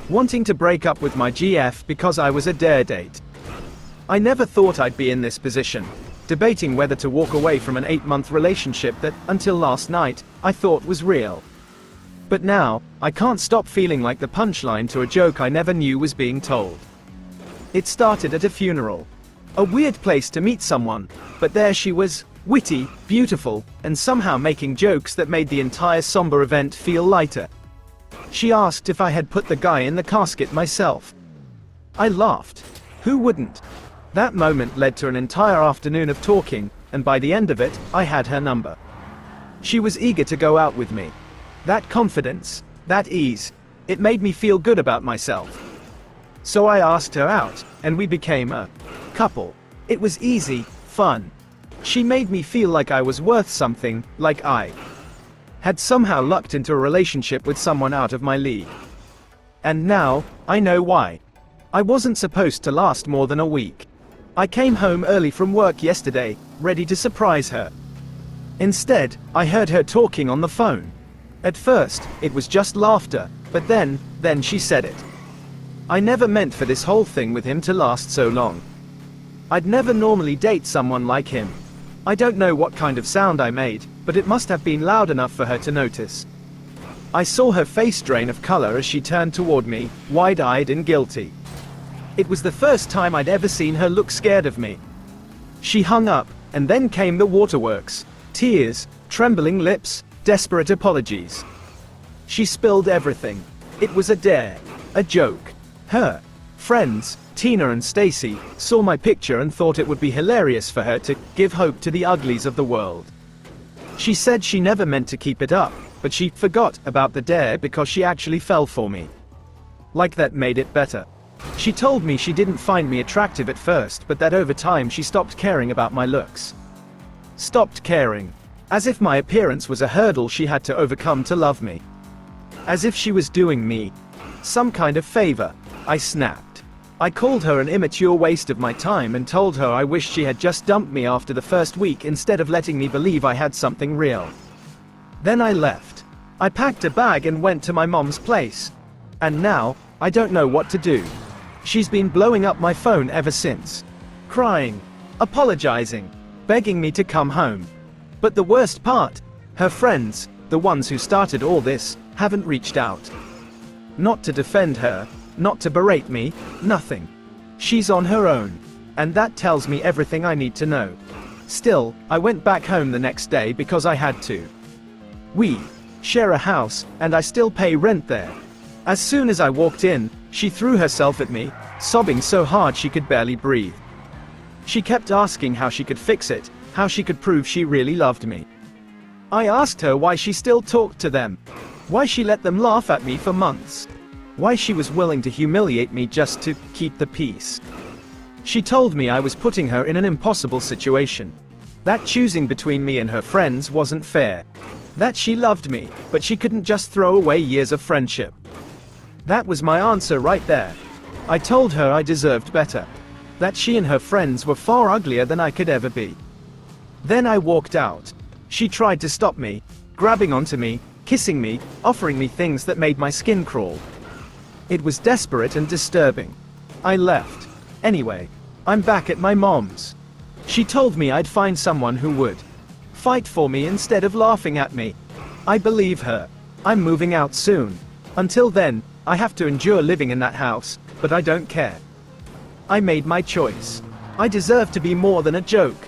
wanting to break up with my GF because I was a dare date. I never thought I'd be in this position, debating whether to walk away from an 8-month relationship that, until last night, I thought was real. But now, I can't stop feeling like the punchline to a joke I never knew was being told. It started at a funeral. A weird place to meet someone, but there she was, witty, beautiful, and somehow making jokes that made the entire somber event feel lighter. She asked if I had put the guy in the casket myself. I laughed. Who wouldn't? That moment led to an entire afternoon of talking, and by the end of it, I had her number. She was eager to go out with me. That confidence, that ease, it made me feel good about myself. So I asked her out, and we became a couple. It was easy, fun. She made me feel like I was worth something, like I had somehow lucked into a relationship with someone out of my league. And now, I know why. I wasn't supposed to last more than a week. I came home early from work yesterday, ready to surprise her. Instead, I heard her talking on the phone. At first, it was just laughter, but then she said it. I never meant for this whole thing with him to last so long. I'd never normally date someone like him. I don't know what kind of sound I made, but it must have been loud enough for her to notice. I saw her face drain of color as she turned toward me, wide-eyed and guilty. It was the first time I'd ever seen her look scared of me. She hung up, and then came the waterworks. Tears, trembling lips, desperate apologies. She spilled everything. It was a dare. A joke. Her friends, Tina and Stacy, saw my picture and thought it would be hilarious for her to give hope to the uglies of the world. She said she never meant to keep it up, but she forgot about the dare because she actually fell for me. Like that made it better. She told me she didn't find me attractive at first, but that over time she stopped caring about my looks. Stopped caring. As if my appearance was a hurdle she had to overcome to love me. As if she was doing me some kind of favor. I snapped. I called her an immature waste of my time and told her I wished she had just dumped me after the first week instead of letting me believe I had something real. Then I left. I packed a bag and went to my mom's place. And now, I don't know what to do. She's been blowing up my phone ever since. Crying. Apologizing. Begging me to come home. But the worst part, her friends, the ones who started all this, haven't reached out. Not to defend her, not to berate me, nothing. She's on her own. And that tells me everything I need to know. Still, I went back home the next day because I had to. We share a house, and I still pay rent there. As soon as I walked in, she threw herself at me, sobbing so hard she could barely breathe. She kept asking how she could fix it, how she could prove she really loved me. I asked her why she still talked to them. Why she let them laugh at me for months. Why she was willing to humiliate me just to keep the peace. She told me I was putting her in an impossible situation. That choosing between me and her friends wasn't fair. That she loved me, but she couldn't just throw away years of friendship. That was my answer right there. I told her I deserved better. That she and her friends were far uglier than I could ever be. Then I walked out. She tried to stop me, grabbing onto me, kissing me, offering me things that made my skin crawl. It was desperate and disturbing. I left. Anyway, I'm back at my mom's. She told me I'd find someone who would fight for me instead of laughing at me. I believe her. I'm moving out soon. Until then, I have to endure living in that house, but I don't care. I made my choice. I deserve to be more than a joke.